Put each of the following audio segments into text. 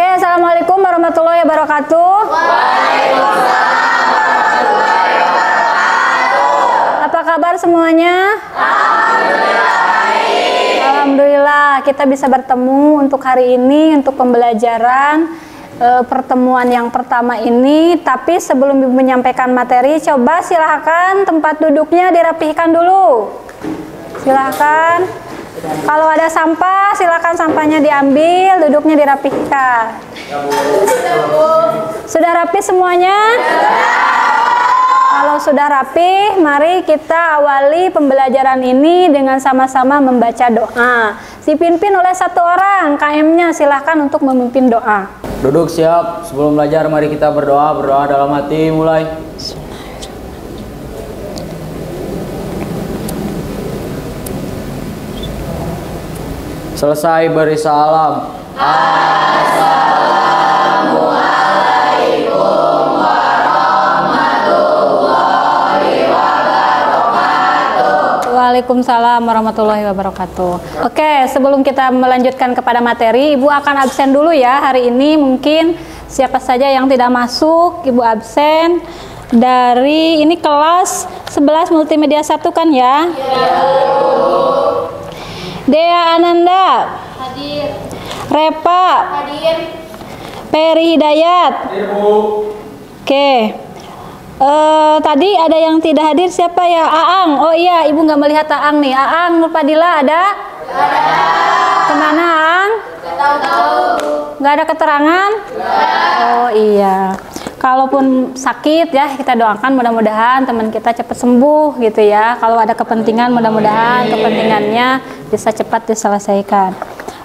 Oke, assalamualaikum warahmatullahi wabarakatuh. Waalaikumsalam warahmatullahi wabarakatuh. Apa kabar semuanya? Alhamdulillah baik. Alhamdulillah kita bisa bertemu untuk hari ini untuk pembelajaran pertemuan yang pertama ini. Tapi sebelum Ibu menyampaikan materi, coba silahkan tempat duduknya dirapihkan dulu. Silahkan. Kalau ada sampah, silakan sampahnya diambil, duduknya dirapihkan. Sudah rapi semuanya? Kalau sudah rapi, mari kita awali pembelajaran ini dengan sama-sama membaca doa. Dipimpin oleh satu orang, KM-nya silahkan untuk memimpin doa. Duduk siap, sebelum belajar mari kita berdoa. Berdoa dalam hati, mulai. Selesai beri salam. Assalamualaikum warahmatullahi wabarakatuh. Waalaikumsalam warahmatullahi wabarakatuh. Oke, sebelum kita melanjutkan kepada materi, Ibu akan absen dulu ya hari ini. Mungkin siapa saja yang tidak masuk, Ibu absen. Dari ini kelas 11 multimedia 1 kan ya? Dea Ananda, Hadir. Repa, Hadir. Peri Hidayat. Hadir, Bu. Oke. Tadi ada yang tidak hadir, siapa ya? Aang. Oh iya, Ibu nggak melihat Aang nih. Aang Nurpadila ada? Ada. Kemana Aang? Tahu-tahu. Nggak ada keterangan? Oh iya. Kalaupun sakit ya, kita doakan mudah-mudahan teman kita cepat sembuh gitu ya. Kalau ada kepentingan, mudah-mudahan kepentingannya bisa cepat diselesaikan.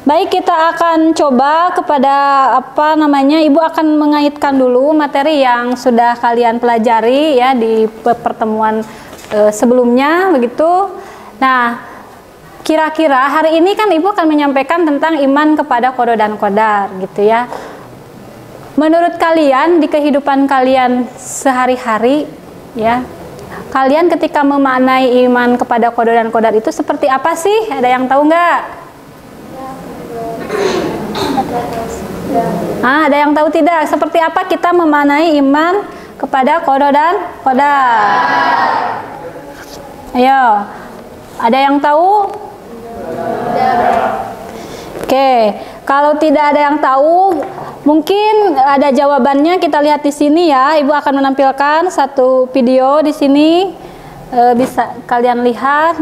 Baik, kita akan coba kepada Ibu akan mengaitkan dulu materi yang sudah kalian pelajari ya di pertemuan sebelumnya begitu. Nah, kira-kira hari ini kan Ibu akan menyampaikan tentang iman kepada qada dan qadar gitu ya. Menurut kalian di kehidupan kalian sehari-hari ya, kalian ketika memaknai iman kepada qada dan qadar itu seperti apa sih? Ada yang tahu nggak? Ada yang tahu tidak? Seperti apa kita memaknai iman kepada qada dan qadar? Ayo, ada yang tahu? Oke, kalau tidak ada yang tahu, mungkin ada jawabannya. Kita lihat di sini ya. Ibu akan menampilkan satu video di sini. Bisa kalian lihat.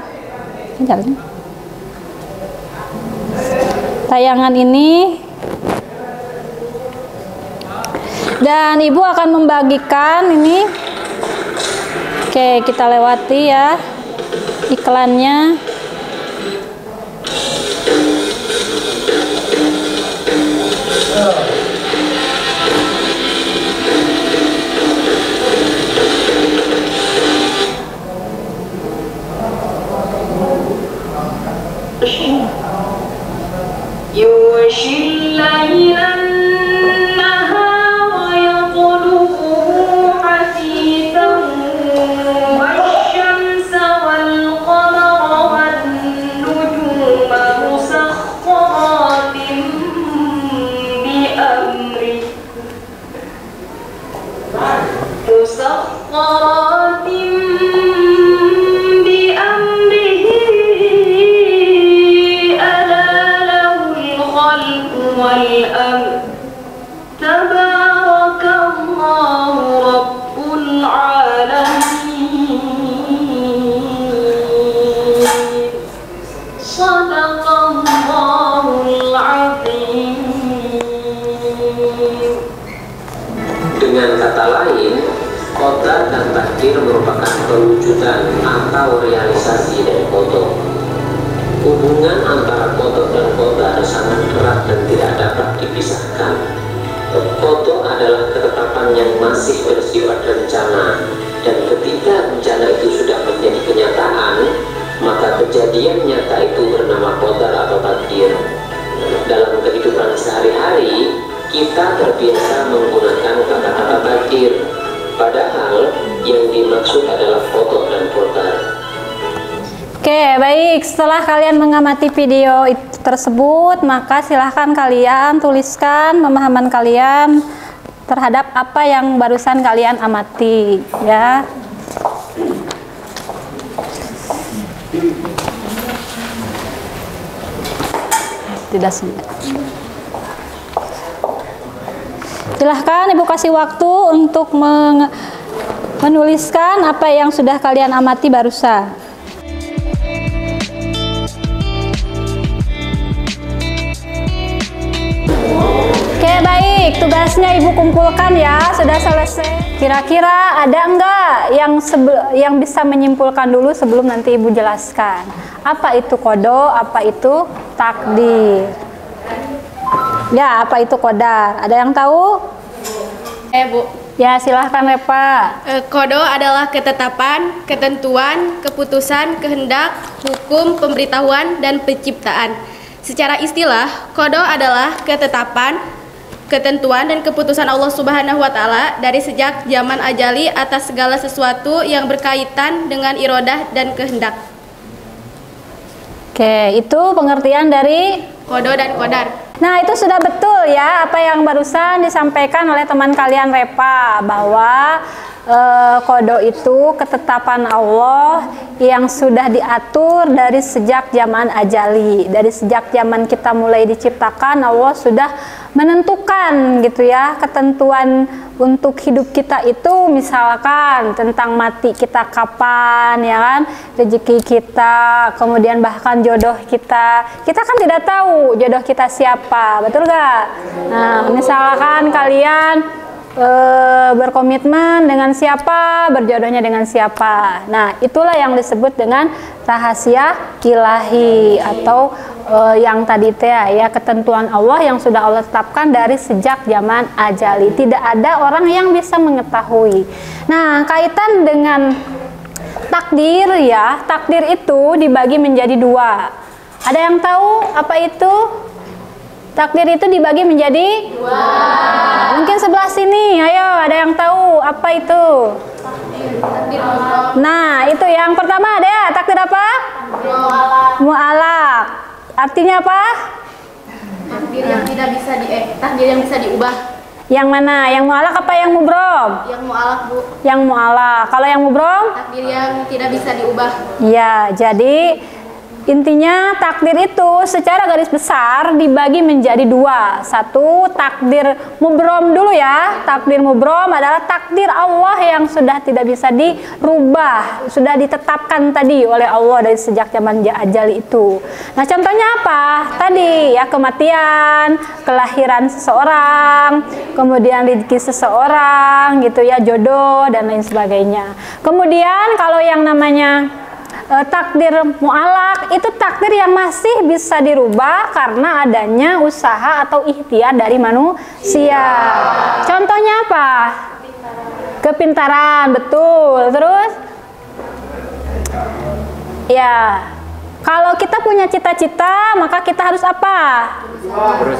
Tayangan ini. Dan Ibu akan membagikan ini. Oke, kita lewati ya iklannya. يغشي الليل النهار يطلبه حثيثا والشمس والقمر والنجوم مسخرات بأمره والأمر تبارك الله رب العالمين صدق الله العظيم. Dengan kata lain, qadar dan takdir merupakan perwujudan atau realisasi dari qada. Hubungan antara qada dan qadar sangat erat dan tidak dapat dipisahkan. Qada adalah ketetapan yang masih bersifat rencana, dan ketika rencana itu sudah menjadi kenyataan, maka kejadian nyata itu bernama qadar atau takdir. Dalam kehidupan sehari-hari, kita terbiasa menggunakan kata-kata takdir, padahal yang dimaksud adalah qada dan qadar. Oke, baik. Setelah kalian mengamati video tersebut, maka silahkan kalian tuliskan pemahaman kalian terhadap apa yang barusan kalian amati, ya. Tidak sempat. Silahkan Ibu kasih waktu untuk menuliskan apa yang sudah kalian amati barusan. Oke, baik, tugasnya Ibu kumpulkan ya, sudah selesai. Kira-kira ada enggak yang bisa menyimpulkan dulu sebelum nanti Ibu jelaskan? Apa itu kodo, apa itu takdir? Ya, apa itu kodar? Ada yang tahu? Bu. Ya, silahkan Repa. Kodo adalah ketetapan, ketentuan, keputusan, kehendak, hukum, pemberitahuan, dan penciptaan. Secara istilah, kodo adalah ketetapan, ketentuan, dan keputusan Allah Subhanahu wa Ta'ala dari sejak zaman ajali atas segala sesuatu yang berkaitan dengan irodah dan kehendak. Oke, itu pengertian dari Kodo dan kodar. Nah, itu sudah betul ya apa yang barusan disampaikan oleh teman kalian Repa, bahwa kodo itu ketetapan Allah yang sudah diatur dari sejak zaman ajali. Dari sejak zaman kita mulai diciptakan, Allah sudah menentukan gitu ya ketentuan untuk hidup kita itu, misalkan tentang mati kita kapan, ya kan, rezeki kita, kemudian bahkan jodoh kita. Kita kan tidak tahu jodoh kita siapa, betul gak? Nah, misalkan kalian berkomitmen dengan siapa, berjodohnya dengan siapa. Nah, itulah yang disebut dengan rahasia ilahi atau yang tadi ya ketentuan Allah yang sudah Allah tetapkan dari sejak zaman ajali. Tidak ada orang yang bisa mengetahui. Nah, kaitan dengan takdir ya, takdir itu dibagi menjadi dua. Ada yang tahu apa itu? Takdir itu dibagi menjadi dua. Mungkin sebelah sini, ayo ada yang tahu apa itu? Nah, itu yang pertama ada ya, takdir apa? Mu'alaq. Artinya apa? Takdir yang tidak bisa takdir yang bisa diubah. Yang mana? Yang mu'alaq apa yang mubrom? Yang mu'alaq, Bu. Yang mu'alaq. Kalau yang mubrom? Takdir yang tidak bisa diubah. Ya, jadi intinya takdir itu secara garis besar dibagi menjadi dua. Satu, takdir mubrom dulu ya. Takdir mubrom adalah takdir Allah yang sudah tidak bisa dirubah, sudah ditetapkan tadi oleh Allah dari sejak zaman ajali itu. Nah, contohnya apa? Tadi ya, kematian, kelahiran seseorang, kemudian rezeki seseorang gitu ya, jodoh dan lain sebagainya. Kemudian kalau yang namanya takdir mu'alaq itu takdir yang masih bisa dirubah karena adanya usaha atau ikhtiar dari manusia. Contohnya apa? Kepintaran, betul. Terus ya, kalau kita punya cita-cita maka kita harus apa?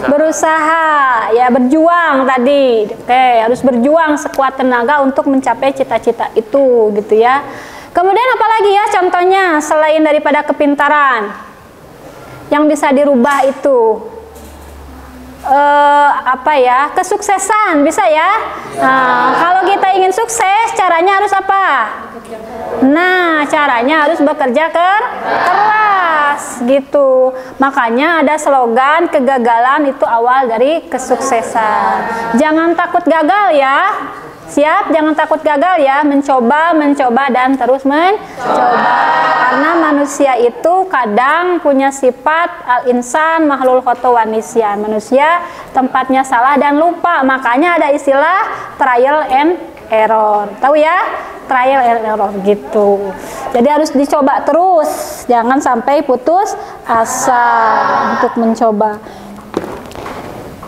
Berusaha, ya, berjuang tadi. Oke, harus berjuang sekuat tenaga untuk mencapai cita-cita itu gitu ya. Kemudian apalagi ya contohnya selain daripada kepintaran yang bisa dirubah itu apa ya, kesuksesan bisa ya. Nah, kalau kita ingin sukses caranya harus apa? Nah, caranya harus bekerja keras gitu. Makanya ada slogan kegagalan itu awal dari kesuksesan. Jangan takut gagal ya. Siap, jangan takut gagal ya, mencoba, dan terus mencoba. Karena manusia itu kadang punya sifat al-insan mahlul khoto wa nisyan. Manusia tempatnya salah dan lupa, makanya ada istilah trial and error. Tahu ya? Trial and error gitu. Jadi harus dicoba terus, jangan sampai putus asa untuk mencoba.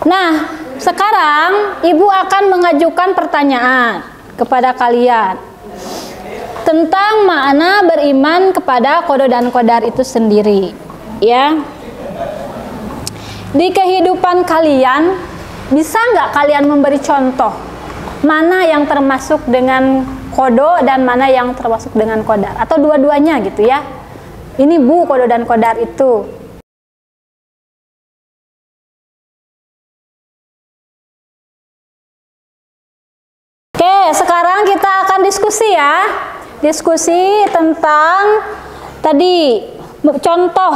Nah, sekarang Ibu akan mengajukan pertanyaan kepada kalian tentang makna beriman kepada kodo dan kodar itu sendiri, ya. Di kehidupan kalian, bisa nggak kalian memberi contoh mana yang termasuk dengan kodo dan mana yang termasuk dengan kodar, atau dua-duanya gitu ya? Ini Bu kodo dan kodar itu. Oke, sekarang kita akan diskusi ya. Diskusi tentang tadi contoh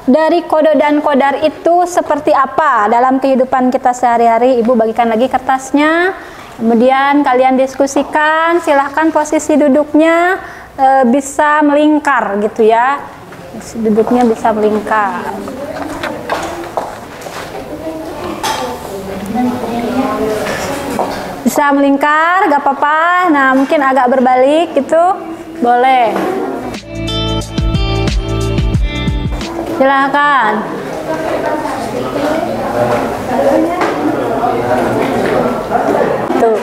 dari kodo dan kodar itu seperti apa dalam kehidupan kita sehari-hari. Ibu bagikan lagi kertasnya. Kemudian kalian diskusikan, silahkan posisi duduknya bisa melingkar gitu ya. Duduknya bisa melingkar. Bisa melingkar, gak apa-apa. Nah, mungkin agak berbalik gitu, boleh. Silahkan. Tuh.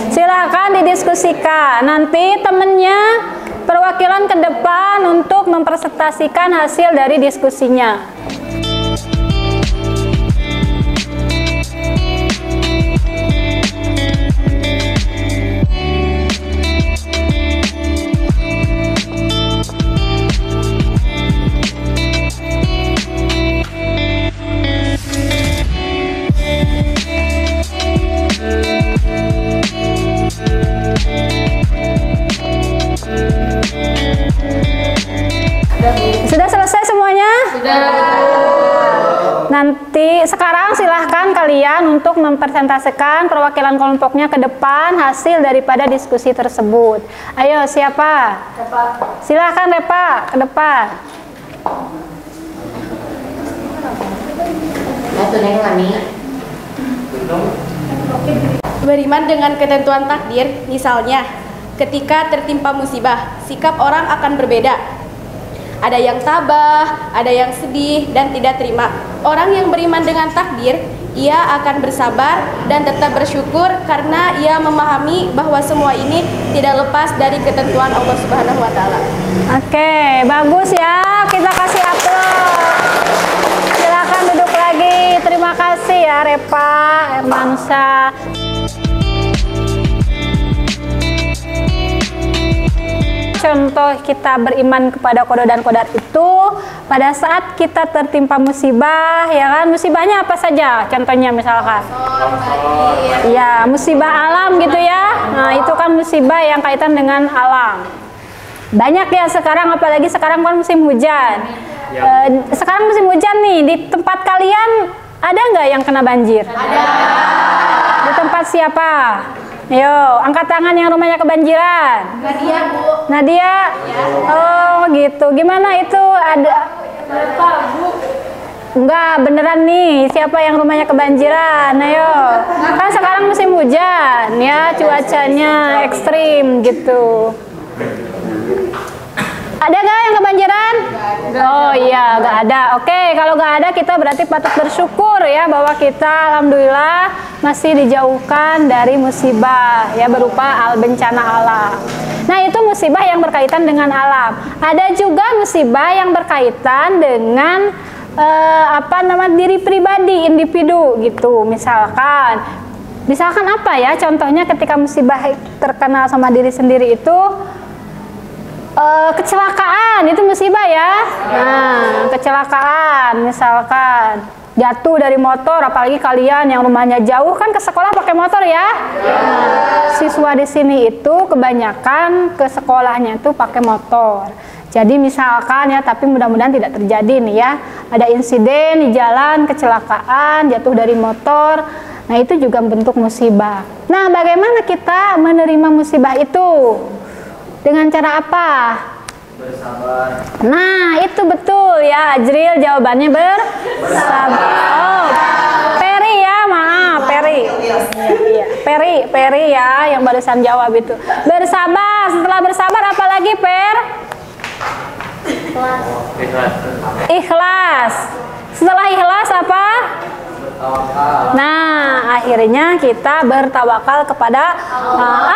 Silahkan didiskusikan. Nanti temennya perwakilan ke depan untuk mempresentasikan hasil dari diskusinya. Sudah selesai semuanya? Sudah. Nanti sekarang silahkan kalian untuk mempresentasikan perwakilan kelompoknya ke depan hasil daripada diskusi tersebut. Ayo, siapa? Repa. Silahkan Repa ke depan. Beriman dengan ketentuan takdir, misalnya ketika tertimpa musibah, sikap orang akan berbeda. Ada yang tabah, ada yang sedih dan tidak terima. Orang yang beriman dengan takdir, ia akan bersabar dan tetap bersyukur karena ia memahami bahwa semua ini tidak lepas dari ketentuan Allah Subhanahu wa taala. Oke, bagus ya. Kita kasih aplaus. Silakan duduk lagi. Terima kasih ya Repa, Hermansyah. Contoh kita beriman kepada kodo dan kodar itu pada saat kita tertimpa musibah, ya kan? Musibahnya apa saja? Contohnya misalkan, ya musibah alam gitu ya. Nah itu kan musibah yang kaitan dengan alam. Banyak ya sekarang, apalagi sekarang kan musim hujan. Sekarang musim hujan nih, di tempat kalian ada nggak yang kena banjir? Ada. Di tempat siapa? Yo, angkat tangan yang rumahnya kebanjiran. Nadia, Bu. Nadia? Ya. Oh, gitu. Gimana itu ada? Bu. Enggak, beneran nih. Siapa yang rumahnya kebanjiran? Ayo. Kan sekarang musim hujan, ya, cuacanya ekstrim gitu. Ada nggak yang kebanjiran? Oh iya, nggak ada. Oke, kalau nggak ada kita berarti patut bersyukur ya bahwa kita alhamdulillah masih dijauhkan dari musibah ya berupa bencana alam. Nah itu musibah yang berkaitan dengan alam. Ada juga musibah yang berkaitan dengan diri pribadi, individu gitu. Misalkan apa ya? Contohnya ketika musibah terkenal sama diri sendiri itu. Kecelakaan itu musibah ya. Nah, kecelakaan misalkan jatuh dari motor, apalagi kalian yang rumahnya jauh kan ke sekolah pakai motor ya. Nah, siswa di sini itu kebanyakan ke sekolahnya itu pakai motor. Jadi misalkan ya, tapi mudah-mudahan tidak terjadi nih ya. Ada insiden di jalan, kecelakaan, jatuh dari motor. Nah, itu juga bentuk musibah. Nah, bagaimana kita menerima musibah itu? Dengan cara apa? Bersabar. Nah, itu betul ya, Ajril jawabannya bersabar. Oh, Peri ya, maaf, Peri. Iya, Peri ya yang barusan jawab itu. Bersabar. Setelah bersabar apa lagi, Per? Ikhlas. Setelah ikhlas apa? Nah, akhirnya kita bertawakal kepada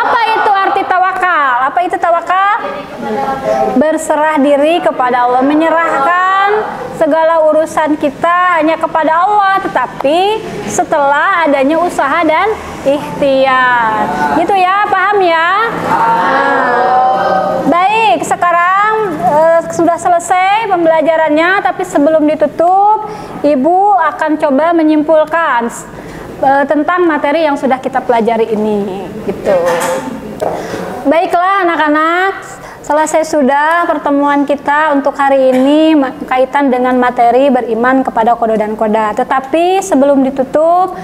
apa itu arti tawakal? Apa itu tawakal? Berserah diri kepada Allah, menyerahkan segala urusan kita hanya kepada Allah, tetapi setelah adanya usaha dan ikhtiar. Gitu ya, paham ya? Nah, baik, sekarang sudah selesai pembelajarannya, tapi sebelum ditutup, Ibu akan coba menyimpulkan tentang materi yang sudah kita pelajari ini, gitu. Baiklah anak-anak, selesai sudah pertemuan kita untuk hari ini kaitan dengan materi beriman kepada qada dan qadar. Tetapi sebelum ditutup,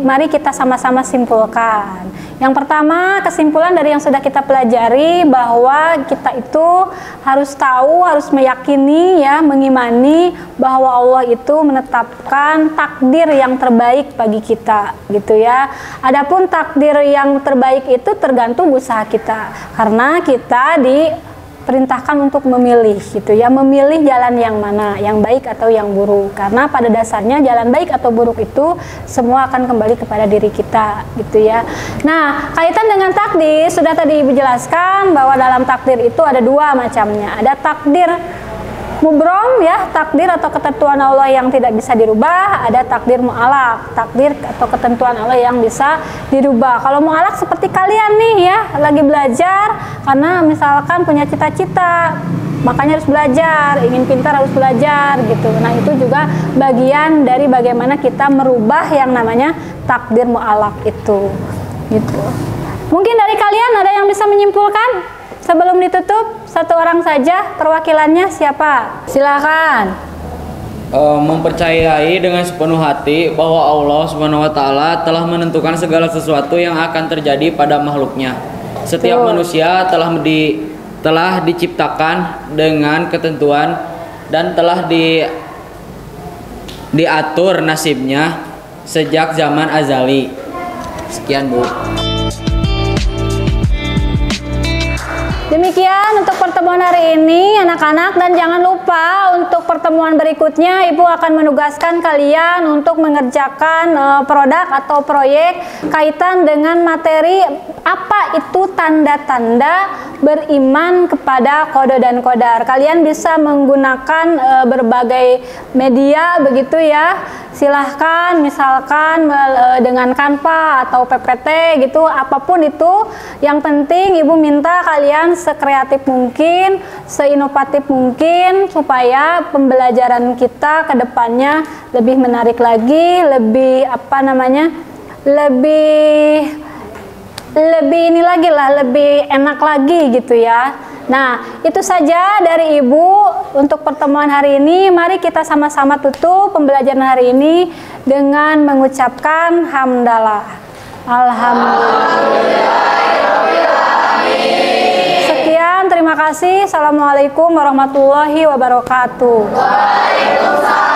mari kita sama-sama simpulkan. Yang pertama, kesimpulan dari yang sudah kita pelajari bahwa kita itu harus tahu, harus meyakini ya, mengimani bahwa Allah itu menetapkan takdir yang terbaik bagi kita, gitu ya. Adapun takdir yang terbaik itu tergantung usaha kita. Karena kita diperintahkan untuk memilih, gitu ya, memilih jalan yang mana, yang baik atau yang buruk. Karena pada dasarnya jalan baik atau buruk itu semua akan kembali kepada diri kita, gitu ya. Nah, kaitan dengan takdir sudah tadi Ibu jelaskan bahwa dalam takdir itu ada dua macamnya. Ada takdir mubrom ya, takdir atau ketentuan Allah yang tidak bisa dirubah. Ada takdir mu'alaq, takdir atau ketentuan Allah yang bisa dirubah. Kalau mu'alaq seperti kalian nih ya, lagi belajar karena misalkan punya cita-cita, makanya harus belajar, ingin pintar harus belajar gitu. Nah, itu juga bagian dari bagaimana kita merubah yang namanya takdir mu'alaq itu, gitu. Mungkin dari kalian ada yang bisa menyimpulkan? Sebelum ditutup, satu orang saja, perwakilannya siapa? Silakan. Mempercayai dengan sepenuh hati bahwa Allah Subhanahu wa taala telah menentukan segala sesuatu yang akan terjadi pada makhluknya. Setiap manusia telah diciptakan dengan ketentuan dan telah diatur nasibnya sejak zaman azali. Sekian, Bu. Demikian untuk pertemuan hari ini anak-anak, dan jangan lupa untuk pertemuan berikutnya Ibu akan menugaskan kalian untuk mengerjakan produk atau proyek kaitan dengan materi apa itu tanda-tanda beriman kepada qada dan qadar. Kalian bisa menggunakan berbagai media begitu ya. Silahkan misalkan dengan Canva atau PPT gitu, apapun itu. Yang penting Ibu minta kalian sekreatif mungkin, seinovatif mungkin, supaya pembelajaran kita ke depannya lebih menarik lagi, lebih lebih ini lagi lah, lebih enak lagi gitu ya. Nah, itu saja dari Ibu untuk pertemuan hari ini. Mari kita sama-sama tutup pembelajaran hari ini dengan mengucapkan hamdalah. Alhamdulillah. Sekian, terima kasih. Assalamualaikum warahmatullahi wabarakatuh. Waalaikumsalam.